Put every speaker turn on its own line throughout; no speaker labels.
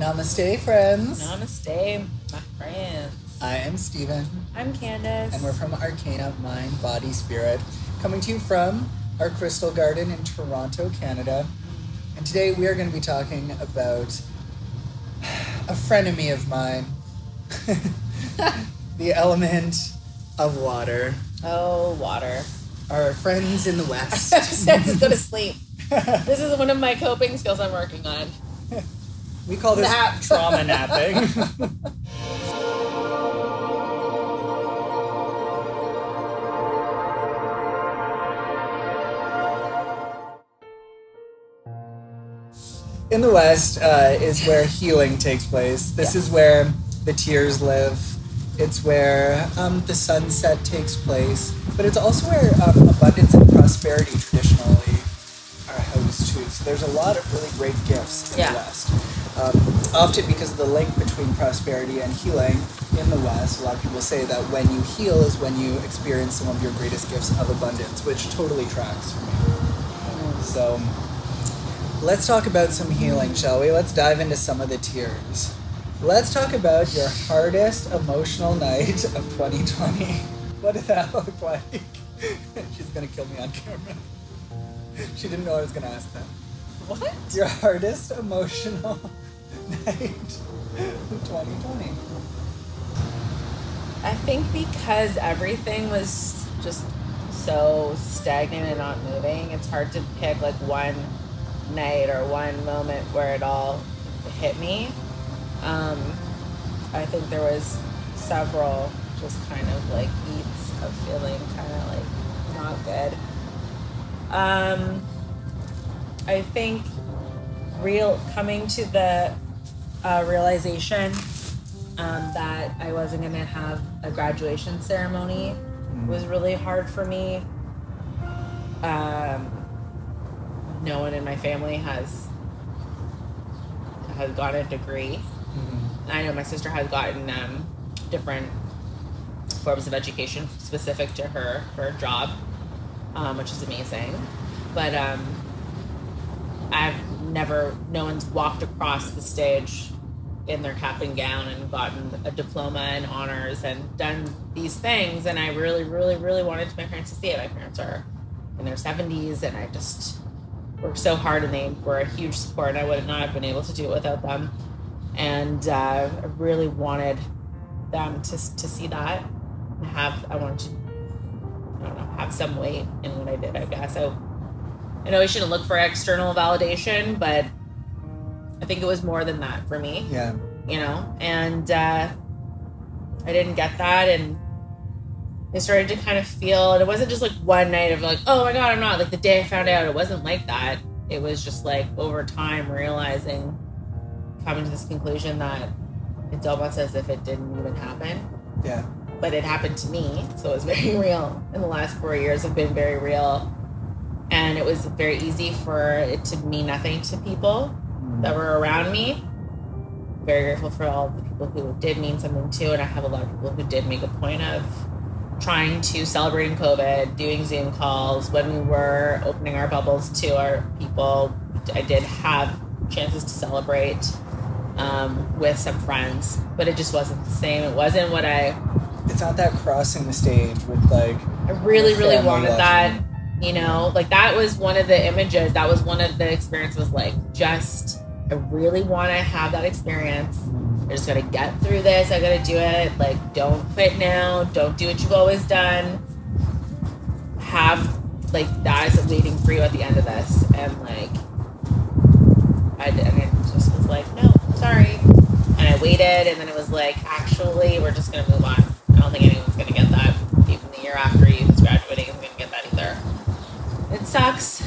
Namaste, friends.
Namaste, my friends.
I am Steven.
I'm Candace.
And we're from Arcana Mind Body Spirit, coming to you from our crystal garden in Toronto, Canada. And today we are going to be talking about a frenemy of mine, the element of water.
Oh, water.
Our friends in the West.
Just go to sleep. This is one of my coping skills I'm working on.
We call this trauma napping. In the West is where healing takes place. This is where the tears live. It's where the sunset takes place. But it's also where abundance and prosperity traditionally are housed too. So there's a lot of really great gifts in the West. Often because of the link between prosperity and healing in the West, a lot of people say that when you heal is when you experience some of your greatest gifts of abundance, which totally tracks for me. So let's talk about some healing, shall we? Let's dive into some of the tears. Let's talk about your hardest emotional night of 2020. What did that look like? She's going to kill me on camera. She didn't know I was going to ask that.
What?
Your hardest emotional night of 2020.
I think because everything was just so stagnant and not moving, it's hard to pick like one night or one moment where it all hit me. I think there was several just kind of like beats of feeling kind of like not good. I think coming to the realization that I wasn't going to have a graduation ceremony was really hard for me. No one in my family has gotten a degree. I know my sister has gotten different forms of education specific to her job, which is amazing. But no one's walked across the stage in their cap and gown and gotten a diploma and honors and done these things. And I really, really, really wanted my parents to see it. My parents are in their 70s, and I just worked so hard, and they were a huge support, and I would not have been able to do it without them. And I really wanted them to see that and I wanted to, I don't know, have some weight in what I did, I guess. I know we shouldn't look for external validation, but I think it was more than that for me.
Yeah.
You know, and I didn't get that, and I started to kind of feel, and it wasn't just like one night of like, oh my God, I'm not, like the day I found out, it wasn't like that. It was just like over time realizing, coming to this conclusion that it's almost as if it didn't even happen.
Yeah.
But it happened to me, so it was very real. In the last 4 years have been very real. And it was very easy for it to mean nothing to people that were around me. Very grateful for all the people who did mean something too. And I have a lot of people who did make a point of trying to celebrate in COVID, doing Zoom calls. When we were opening our bubbles to our people, I did have chances to celebrate with some friends, but it just wasn't the same. It wasn't what
it's not that crossing the stage with like,
I really wanted that, you know, like that was one of the images, that was one of the experiences, like just, I really want to have that experience. I just got to get through this. I got to do it. Like, don't quit now. Don't do what you've always done. Have like, that is waiting for you at the end of this. And like, and it just was like, no, sorry. And I waited, and then it was like, actually, we're just going to move on. I don't think anyone's going to get that. Even the year after you who's graduating isn't going to get that either. It sucks.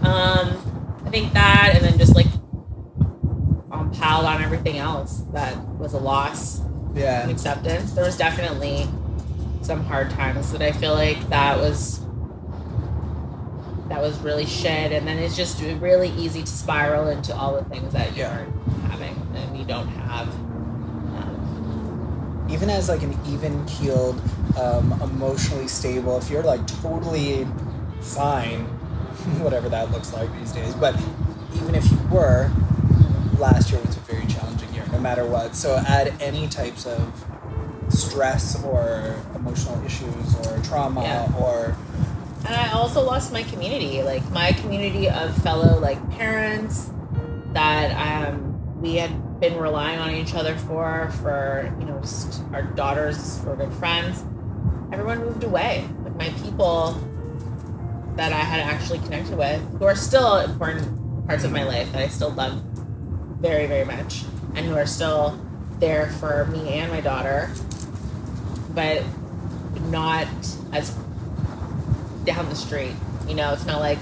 I think that, and then just like, piled on everything else that was a loss.
Yeah.
And acceptance. There was definitely some hard times, but I feel like that was really shit, and then it's just really easy to spiral into all the things that you aren't having and you don't have.
Even as like an even-keeled, emotionally stable, if you're like totally fine, whatever that looks like these days, but even if you were, last year was a very challenging year. matter what. So add any types of stress or emotional issues or trauma or...
And I also lost my community, like my community of fellow like parents that we had been relying on each other for you know, just our daughters were good friends. Everyone moved away. Like my people that I had actually connected with, who are still important parts of my life that I still love very, very much, and who are still there for me and my daughter, but not as down the street. You know, it's not like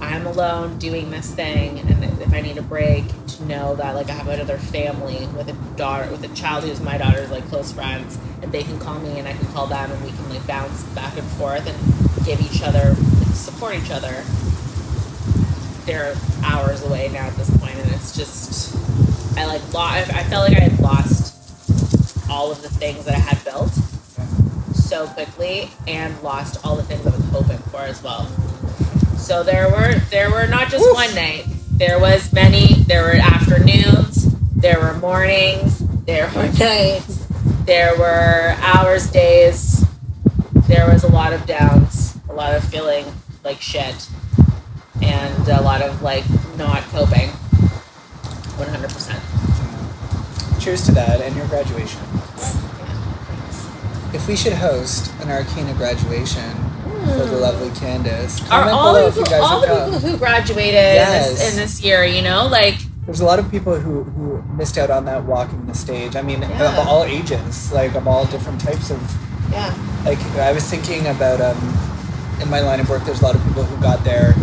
I'm alone doing this thing, and if I need a break, to know that like I have another family with a child who's my daughter's like close friends, and they can call me and I can call them, and we can like bounce back and forth and give each other, support each other. They're hours away now at this point, and it's just I felt like I had lost all of the things that I had built so quickly, and lost all the things I was hoping for as well. So there were not just one night. There was many. There were afternoons. There were mornings. There were nights. There were hours, days. There was a lot of downs, a lot of feeling like shit, and a lot of like not coping. 100%.
Cheers to that and your graduation. If we should host an Arcana graduation for the lovely Candace,
are all the people who graduated in this year, you know, like
there's a lot of people who missed out on that walking the stage. I mean, of all ages, like of all different types of like I was thinking about in my line of work, there's a lot of people who got their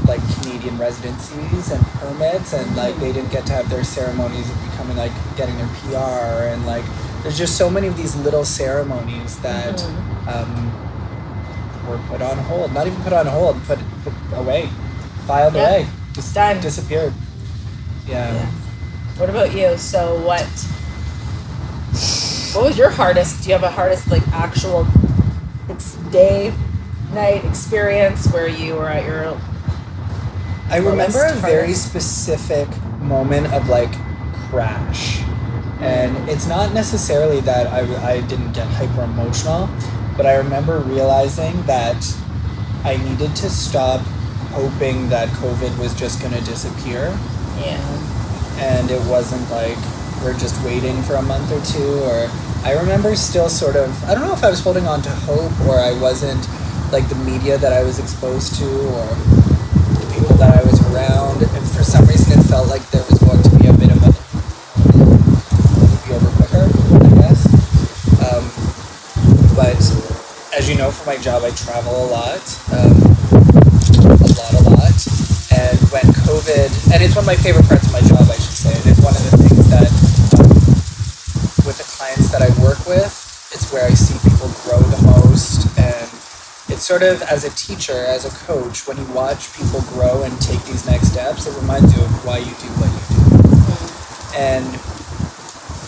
like Canadian residencies and permits, and like they didn't get to have their ceremonies of becoming like getting their PR, and like there's just so many of these little ceremonies that were put on hold. Not even put on hold, put away, filed away, just disappeared. Yeah.
What about you? So what was your hardest? Do you have a hardest like actual day, night experience where you were at your...
I remember a very specific moment of like crash. And it's not necessarily that I didn't get hyper emotional, but I remember realizing that I needed to stop hoping that COVID was just going to disappear.
Yeah.
And it wasn't like we're just waiting for a month or two. Or I remember still sort of, I don't know if I was holding on to hope, or I wasn't like the media that I was exposed to, or the people that I was around. And for some reason it felt like there was going to be a bit of a over quicker, I guess. But as you know, for my job, I travel a lot. And when COVID, and it's one of my favorite parts of my job, I should say, and it's one of the things that, with the clients that I work with, it's where I see people grow the most. And it's sort of, as a teacher, as a coach, when you watch people grow and take these next steps, it reminds you of why you do what you do. And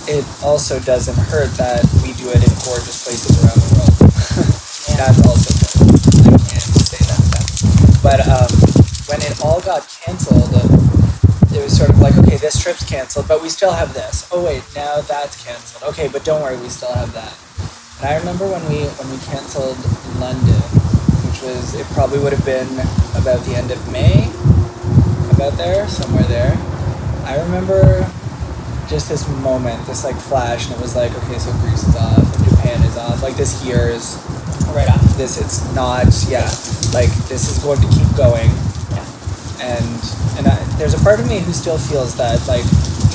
it also doesn't hurt that we do it in gorgeous places around the world. That's also good. I can't say that enough. But when it all got canceled, it was sort of like, okay, this trip's canceled, but we still have this. Oh wait, now that's canceled. Okay, but don't worry, we still have that. And I remember when we canceled London, which was, it probably would have been about the end of May, about there, somewhere there. I remember just this moment, this like flash, and it was like, okay, so Greece is off, and Japan is off, like this year is right off. This, it's not, like this is going to keep going. And there's a part of me who still feels that, like,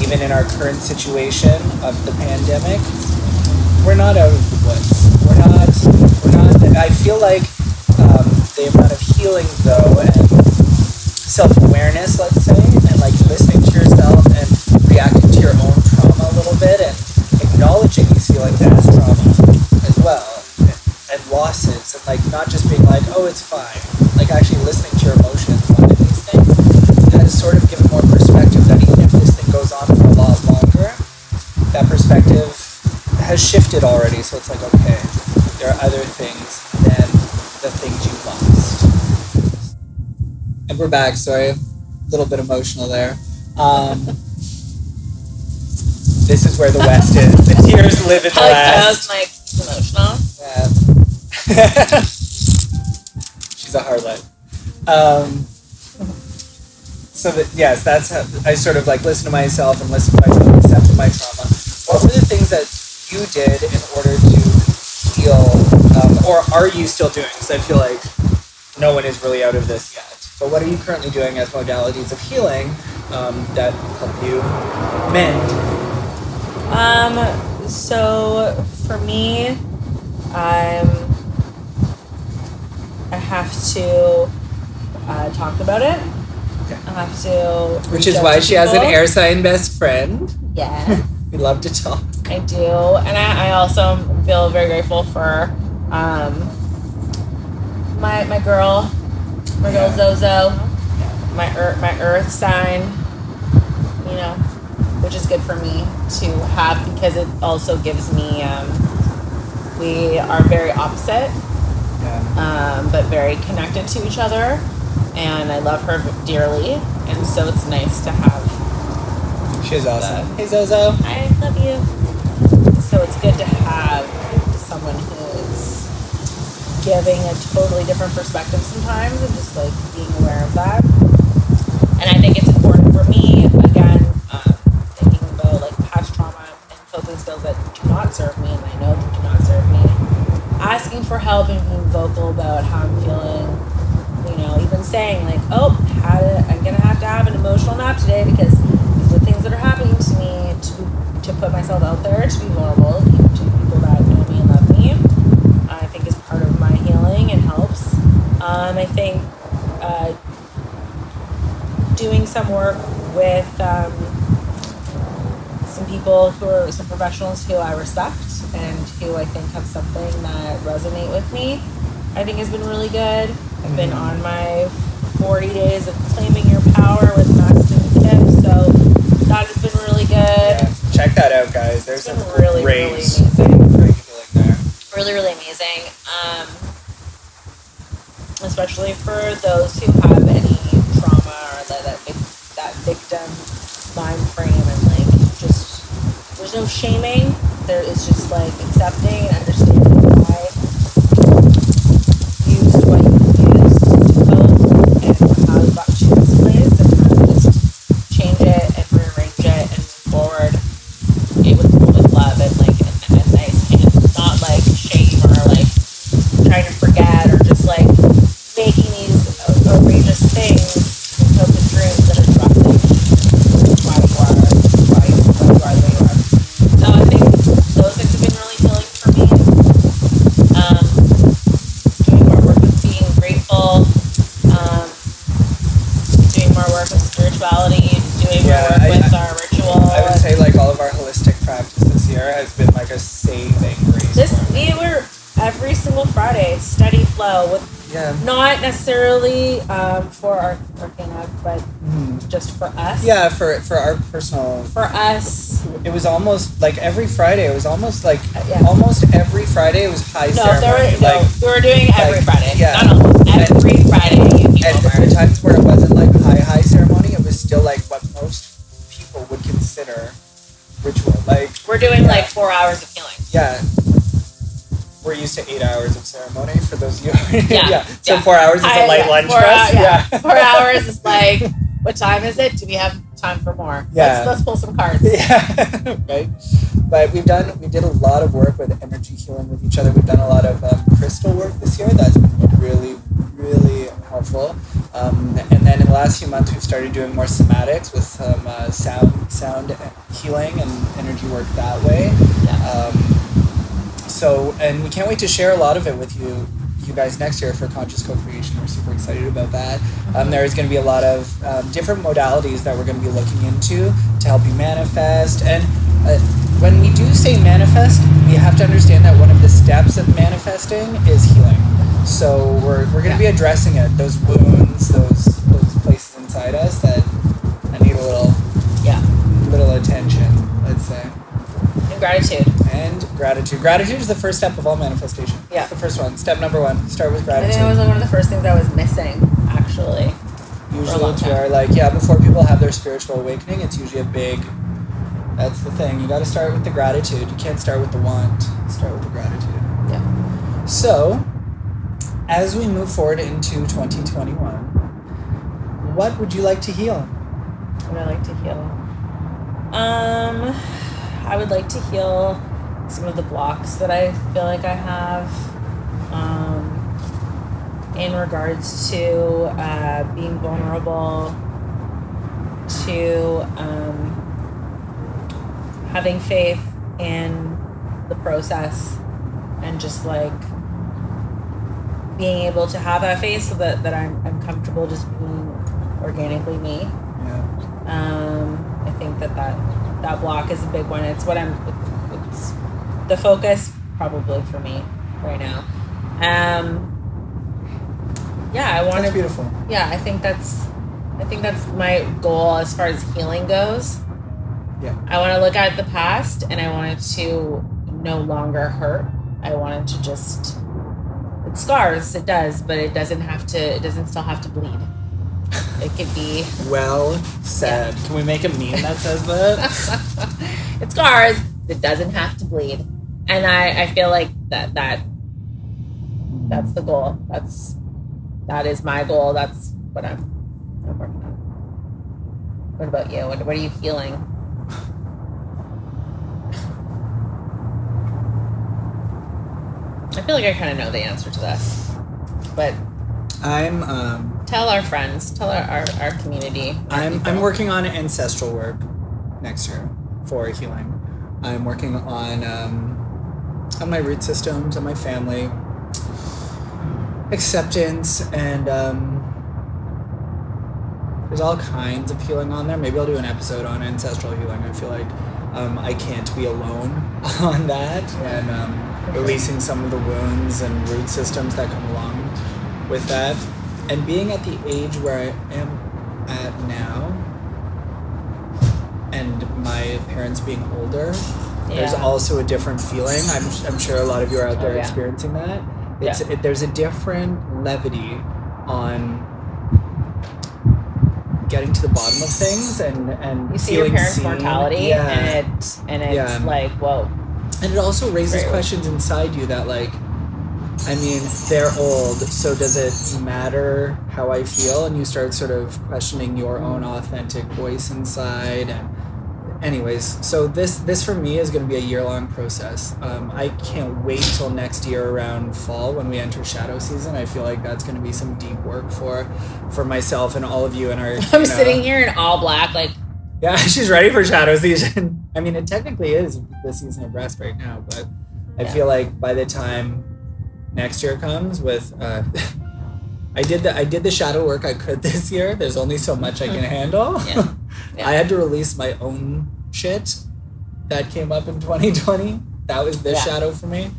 even in our current situation of the pandemic, we're not out of the woods. We're not, I feel like the amount of healing, though, and self-awareness, let's say, and like listening to yourself and reacting to your own trauma a little bit and acknowledging these feelings as trauma as well, and losses, and like not just being like, oh, it's fine, like actually listening to your emotions, one of these things has sort of given more perspective that even if this thing goes on for a lot longer, that perspective has shifted already. So it's like, okay, there are other things than the things you lost. And we're back, sorry, a little bit emotional there. This is where the West is. The tears live in the West.
Like emotional.
Yeah. She's a harlot. So that, yes, that's how I sort of like listen to myself and listen to my trauma, accept my trauma. What were the things that you did in order to heal, or are you still doing? Because I feel like no one is really out of this yet. But what are you currently doing as modalities of healing that help you mend?
So for me, I have to talk about it. Okay. I have to.
Which is why she has an air sign best friend.
Yeah.
We love to talk.
I do, and I also feel very grateful for my girl Zozo, my earth sign, you know, which is good for me to have because it also gives me, we are very opposite, but very connected to each other, and I love her dearly, and so it's nice to have.
She's awesome. Hey Zozo.
I love you. So it's good to have someone who's giving a totally different perspective sometimes and just like being aware of that. And I think it's important for me, again, thinking about like past trauma and coping skills that do not serve me and I know that do not serve me. Asking for help and being vocal about how I'm feeling, you know, even saying like, oh, I'm going to have an emotional nap today because these are things that are happening to me, to put myself out there, to be vulnerable, even to people that know me and love me, I think is part of my healing and helps. I think doing some work with some people some professionals who I respect and who I think have something that resonate with me, I think has been really good. I've been on my 40 days of claiming your power with Master Kim, so that has been really good.
Yeah. Check that out, guys. There's some
really amazing. Really, really amazing. Especially for those who have any trauma or that victim mind frame and like just there's no shaming. There is just like accepting and understanding why you used what you used to cope and how you got to this place and how to just change it and rearrange it and move forward with love and like a nice hand, not like shame or like trying to forget or just like making these outrageous things and hopeless dreams that are trusting why you are the way you are. So I think those things have been really healing for me. Doing more work with being grateful, doing more work with spirituality, doing more work with our ritual.
I would say like all of our holistic practice this year has been like a saving grace.
We were every single Friday, steady flow with not necessarily for our Arcana, but just for us.
Yeah, for our personal.
For us.
It was almost like every Friday. It was almost like almost every Friday it was high ceremony.
We were doing every Friday.
Yeah.
Not almost. Every Friday you came over.
And the times where it wasn't like high ceremony, it was still like what most people would consider ritual. Like
we're doing like 4 hours of healing.
Yeah. We're used to 8 hours of ceremony for those of you. So 4 hours is a light lunch for us.
4 hours is like, what time is it? Do we have time for more?
Yeah.
Let's pull some cards.
Yeah. Right. But we did a lot of work with energy healing with each other. We've done a lot of crystal work this year. That's been really, really helpful. And then in the last few months, we've started doing more somatics with some sound healing and energy work that way. Yeah. So, and we can't wait to share a lot of it with you guys next year for Conscious CoCreation. We're super excited about that. There is going to be a lot of different modalities that we're going to be looking into to help you manifest. And when we do say manifest, we have to understand that one of the steps of manifesting is healing. So we're going to be addressing it, those wounds, those places inside us that need a little attention, let's say. And gratitude. Gratitude is the first step of all manifestation. Yeah. It's the first one. Step number 1. Start with gratitude.
I think it was like one of the first things I was missing, actually.
Usually to our before people have their spiritual awakening, it's usually a big That's the thing. You got to start with the gratitude. You can't start with the want. Start with the gratitude.
Yeah.
So, as we move forward into 2021, what would you like to heal?
What would I like to heal? I would like to heal some of the blocks that I feel like I have in regards to being vulnerable, to having faith in the process, and just like being able to have that faith so that I'm comfortable just being organically me.
Yeah.
I think that block is a big one. It's the focus probably for me right now. I want to.
That's beautiful.
Yeah, I think that's my goal as far as healing goes.
Yeah.
I want to look at the past and I want it to no longer hurt. I want it to just, it scars, it does, but it doesn't still have to bleed. It could be.
Well said. Yeah. Can we make a meme that says that?
It scars, it doesn't have to bleed. And I feel like that's the goal. That is my goal. That's what I'm working on. What about you? What are you healing? I feel like I kind of know the answer to this, but
tell
our friends, tell our community.
I'm working on ancestral work next year for healing. I'm working on my root systems, on my family, acceptance, and there's all kinds of healing on there. Maybe I'll do an episode on ancestral healing. I feel like I can't be alone on that, and releasing some of the wounds and root systems that come along with that. And being at the age where I am at now, and my parents being older, there's also a different feeling. I'm sure a lot of you are out there experiencing that. There's a different levity on getting to the bottom of things and
you see your parents' mortality, and it's like, whoa.
And it also raises questions inside you that, like, I mean, they're old, so does it matter how I feel? And you start sort of questioning your own authentic voice inside. And anyways, so this for me is going to be a year-long process. I can't wait till next year around fall when we enter shadow season. I feel like that's going to be some deep work for myself and all of you in our...
I'm sitting here in all black, like...
Yeah, she's ready for shadow season. I mean, it technically is the season of rest right now, but I feel like by the time next year comes with... I did the shadow work I could this year. There's only so much I can handle. I had to release my own shit that came up in 2020. That was this shadow for me.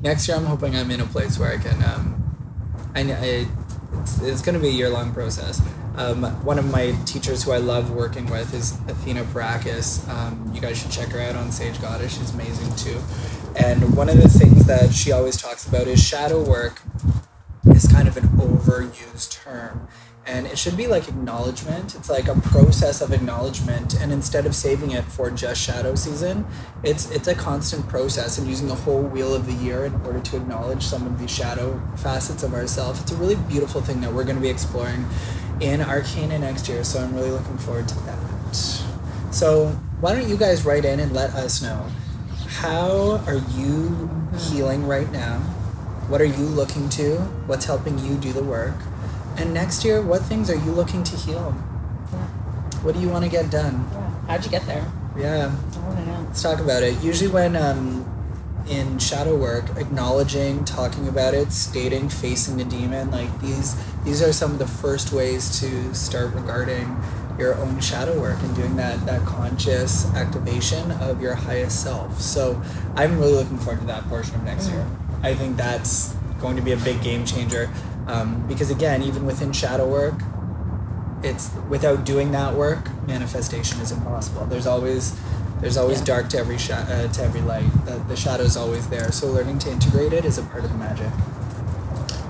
Next year, I'm hoping I'm in a place where I can... it's going to be a year-long process. One of my teachers who I love working with is Athena Parakis. You guys should check her out on Sage Goddess. She's amazing too. And one of the things that she always talks about is shadow work is kind of an overused term. And it should be like acknowledgement. It's like a process of acknowledgement. And instead of saving it for just shadow season, it's a constant process and using the whole wheel of the year in order to acknowledge some of these shadow facets of ourselves. It's a really beautiful thing that we're going to be exploring in Arcana next year. So I'm really looking forward to that. So why don't you guys write in and let us know, how are you healing right now? What are you looking to? What's helping you do the work? And next year, what things are you looking to heal? Yeah. What do you want to get done?
Yeah. How'd you get there?
Yeah.
I want to know.
Let's talk about it. Usually when in shadow work, acknowledging, talking about it, stating, facing the demon, like these are some of the first ways to start regarding your own shadow work and doing that conscious activation of your highest self. So I'm really looking forward to that portion of next year. I think that's going to be a big game changer. Because again, even within shadow work, it's without doing that work, manifestation is impossible. There's always dark to every light. The shadow's always there. So learning to integrate it is a part of the magic.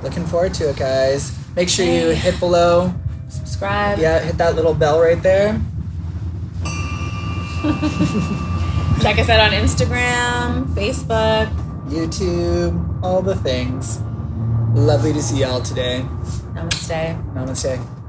Looking forward to it, guys. Make sure you hit below.
Subscribe.
Yeah, hit that little bell right there.
Check us out on Instagram, Facebook,
YouTube, all the things. Lovely to see y'all today.
Namaste.
Namaste.